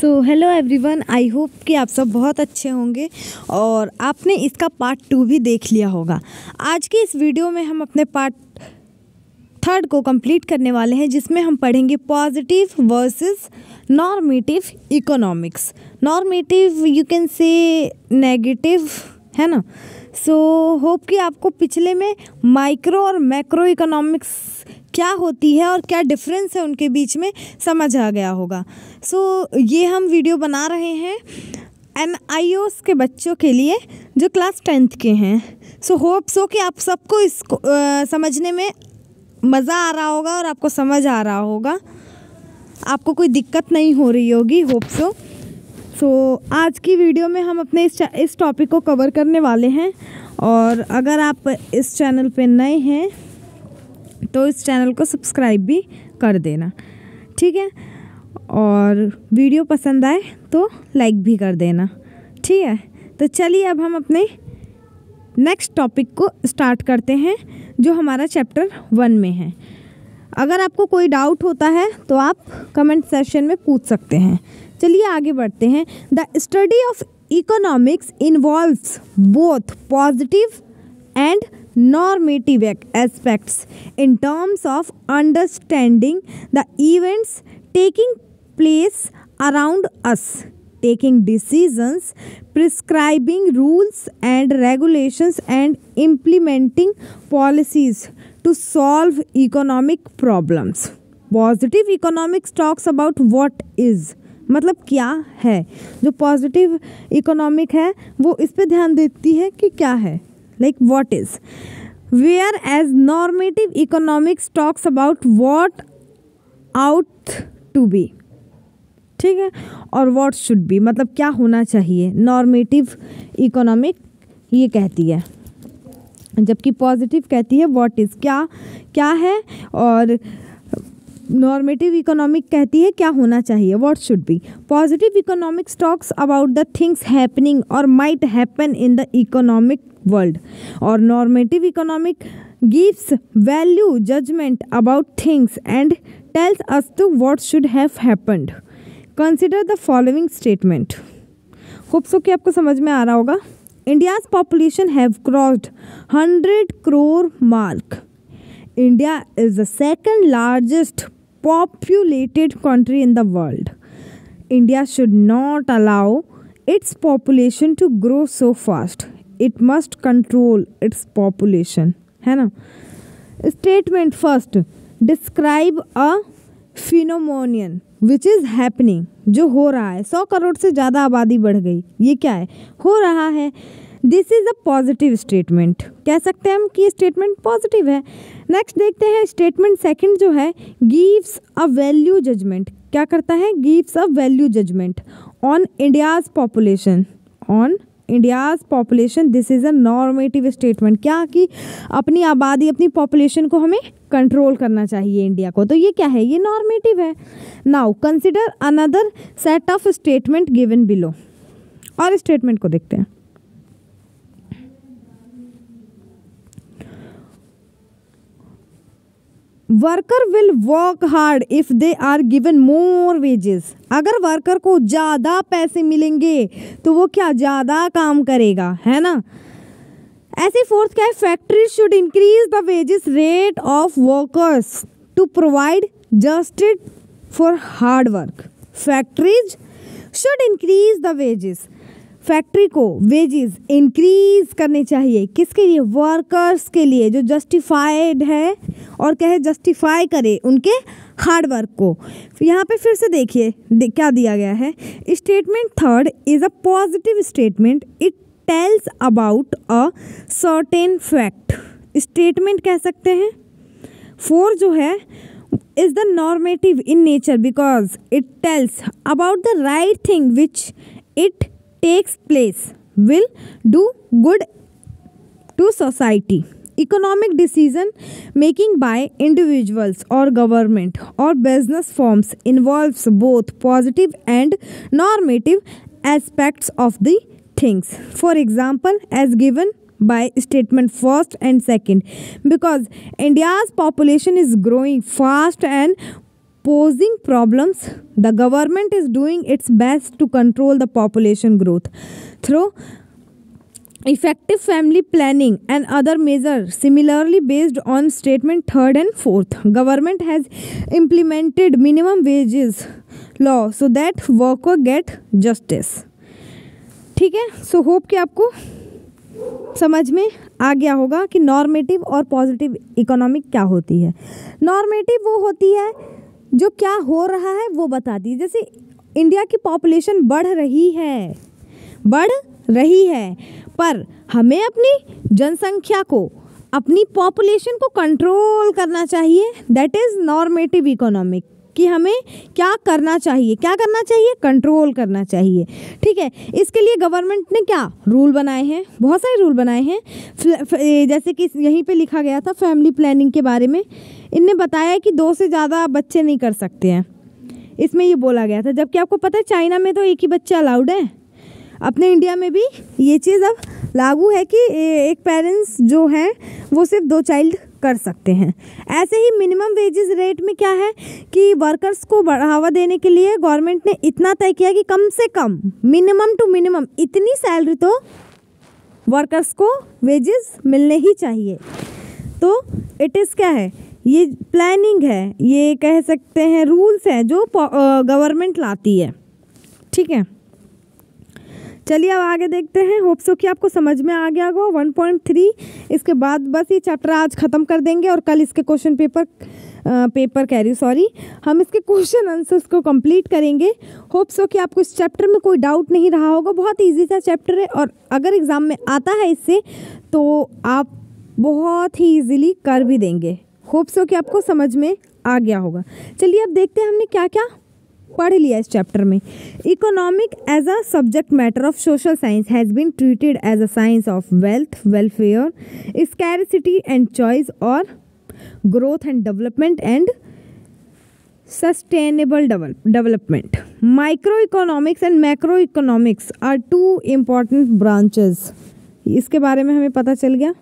So hello everyone, I hope कि आप सब बहुत अच्छे होंगे और आपने इसका पार्ट 2 भी देख लिया होगा। आज की इस वीडियो में हम अपने पार्ट 3 को कंप्लीट करने वाले हैं, जिसमें हम पढ़ेंगे positive versus normative economics. Normative you can say negative, है ना। सो होप कि आपको पिछले में माइक्रो और मैक्रो इकोनॉमिक्स क्या होती है और क्या डिफरेंस है उनके बीच में समझ आ गया होगा। सो ये हम वीडियो बना रहे हैं NIOS के बच्चों के लिए जो क्लास 10th के हैं। सो होप सो कि आप सबको इसको समझने में मज़ा आ रहा होगा और आपको समझ आ रहा होगा, आपको कोई दिक्कत नहीं हो रही होगी, होप सो। सो आज की वीडियो में हम अपने इस टॉपिक को कवर करने वाले हैं। और अगर आप इस चैनल पे नए हैं तो इस चैनल को सब्सक्राइब भी कर देना, ठीक है। और वीडियो पसंद आए तो लाइक भी कर देना, ठीक है। तो चलिए अब हम अपने नेक्स्ट टॉपिक को स्टार्ट करते हैं, जो हमारा चैप्टर 1 में है। अगर आपको कोई डाउट होता है तो आप कमेंट सेक्शन में पूछ सकते हैं। चलिए आगे बढ़ते हैं। The study of economics involves both positive and normative aspects in terms of understanding the events taking place around us, taking decisions, prescribing rules and regulations, and implementing policies to solve economic problems. Positive economics talks about what is, मतलब क्या है। जो positive economic है वो इस पे ध्यान देती है कि क्या है, like what is, whereas normative economics talks about what ought to be, ठीक है, और what should be, मतलब क्या होना चाहिए। नॉर्मेटिव इकोनॉमिक ये कहती है, जबकि पॉजिटिव कहती है what is, क्या है, और नॉर्मेटिव इकोनॉमिक कहती है क्या होना चाहिए, what should be. Positive economics talks about the things happening और might happen in the economic world, और normative economic gives value judgement about things and tells us to what should have happened. Consider the following statement. Hope so कि आपको समझ में आ रहा होगा। India's population have crossed 100 crore mark. India is the second largest populated country in the world. India should not allow its population to grow so fast. It must control its population, है ना। Statement first. Describe a phenomenon which is happening. जो हो रहा है, 100 करोड़ से ज़्यादा आबादी बढ़ गई, ये क्या है, हो रहा है। This is a positive statement, कह सकते हैं हम कि ये स्टेटमेंट पॉजिटिव है। नेक्स्ट देखते हैं स्टेटमेंट सेकंड जो है, गिव्स अ वैल्यू जजमेंट। क्या करता है, gives a value judgment on India's population, on India's population. This is a normative statement, क्या कि अपनी आबादी, अपनी पॉपुलेशन को हमें कंट्रोल करना चाहिए इंडिया को, तो ये क्या है, ये नॉर्मेटिव है। Now consider another set of statement given below, और स्टेटमेंट को देखते हैं। Worker will work hard if they are given more wages. अगर वर्कर को ज़्यादा पैसे मिलेंगे तो वो क्या, ज़्यादा काम करेगा, है ना। ऐसे फोर्थ क्या है, factory should increase the wages rate of workers to provide justice for hard work. Factories should increase the wages, factory को वेजेस इंक्रीज करने चाहिए, किसके लिए, वर्कर्स के लिए, जो जस्टिफाइड है और कहे जस्टिफाई करे उनके हार्ड वर्क को। यहाँ पे फिर से देखिए क्या दिया गया है। Statement third is a positive statement, it tells about a certain fact. Statement कह सकते हैं। फोर जो है is the normative in nature because it tells about the right thing which it takes place will do good to society. Economic decision making by individuals or government or business firms involves both positive and normative aspects of the things. For example, as given by statement first and second, because India's population is growing fast and posing problems, the government is doing its best to control the population growth through effective family planning and other measures. Similarly, based on statement third and fourth, government has implemented minimum wages law so that worker get justice. ठीक है, सो hope कि आपको समझ में आ गया होगा कि normative और पॉजिटिव इकोनॉमिक क्या होती है। नॉर्मेटिव वो होती है जो क्या हो रहा है वो बताती है। जैसे इंडिया की पॉपुलेशन बढ़ रही है पर हमें अपनी जनसंख्या को, अपनी पॉपुलेशन को कंट्रोल करना चाहिए। दैट इज़ नॉर्मेटिव इकोनॉमिक, कि हमें क्या करना चाहिए, कंट्रोल करना चाहिए। ठीक है, इसके लिए गवर्नमेंट ने क्या रूल बनाए हैं, बहुत सारे रूल बनाए हैं। जैसे कि यहीं पे लिखा गया था फैमिली प्लानिंग के बारे में, इनने बताया कि 2 से ज़्यादा बच्चे नहीं कर सकते हैं, इसमें ये बोला गया था। जबकि आपको पता है चाइना में तो एक ही बच्चा अलाउड है। अपने इंडिया में भी ये चीज़ अब लागू है कि एक पेरेंट्स जो हैं वो सिर्फ 2 चाइल्ड कर सकते हैं। ऐसे ही मिनिमम वेजेस रेट में क्या है कि वर्कर्स को बढ़ावा देने के लिए गवर्नमेंट ने इतना तय किया कि कम से कम मिनिमम टू मिनिमम इतनी सैलरी तो वर्कर्स को वेजेस मिलने ही चाहिए। तो इट इज़ क्या है, ये प्लानिंग है, ये कह सकते हैं रूल्स हैं जो गवर्नमेंट लाती है। ठीक है, चलिए अब आगे देखते हैं। होप सो कि आपको समझ में आ गया होगा 1.3। इसके बाद बस ये चैप्टर आज ख़त्म कर देंगे और कल इसके क्वेश्चन हम इसके क्वेश्चन आंसर्स को कंप्लीट करेंगे। होप सो कि आपको इस चैप्टर में कोई डाउट नहीं रहा होगा। बहुत इजी सा चैप्टर है और अगर एग्ज़ाम में आता है इससे तो आप बहुत ही ईजिली कर भी देंगे। होप सो कि आपको समझ में आ गया होगा। चलिए अब देखते हैं हमने क्या क्या पढ़ लिया इस चैप्टर में। Economic as a subject matter of social science has been treated as a science of wealth, welfare, scarcity and choice और growth and development and sustainable development. Micro economics and macro economics are 2 important branches. इसके बारे में हमें पता चल गया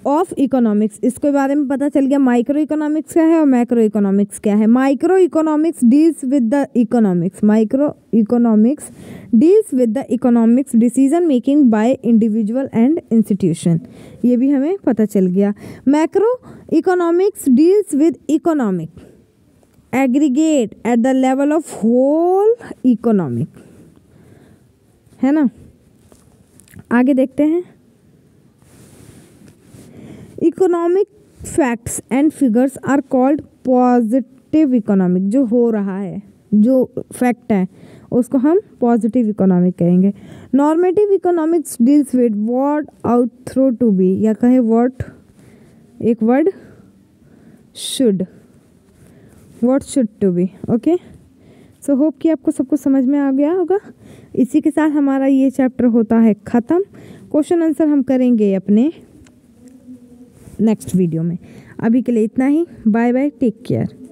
of economics, इसके बारे में पता चल गया माइक्रो इकोनॉमिक्स क्या है और मैक्रो इकोनॉमिक्स क्या है। Micro economics deals with the economics, micro economics deals with the economics decision making by individual and institution, ये भी हमें पता चल गया। Macro economics deals with economic aggregate at the level of whole economic, है ना। आगे देखते हैं। Economic facts and figures are called positive economic, जो हो रहा है, जो फैक्ट है उसको हम पॉजिटिव इकोनॉमिक कहेंगे। Normative economics deals with what out throw to be, या कहे व्हाट, एक word should, what should to be. Okay, so hope कि आपको सब कुछ समझ में आ गया होगा। इसी के साथ हमारा ये चैप्टर होता है ख़त्म। क्वेश्चन आंसर हम करेंगे अपने नेक्स्ट वीडियो में। अभी के लिए इतना ही। Bye bye, take care.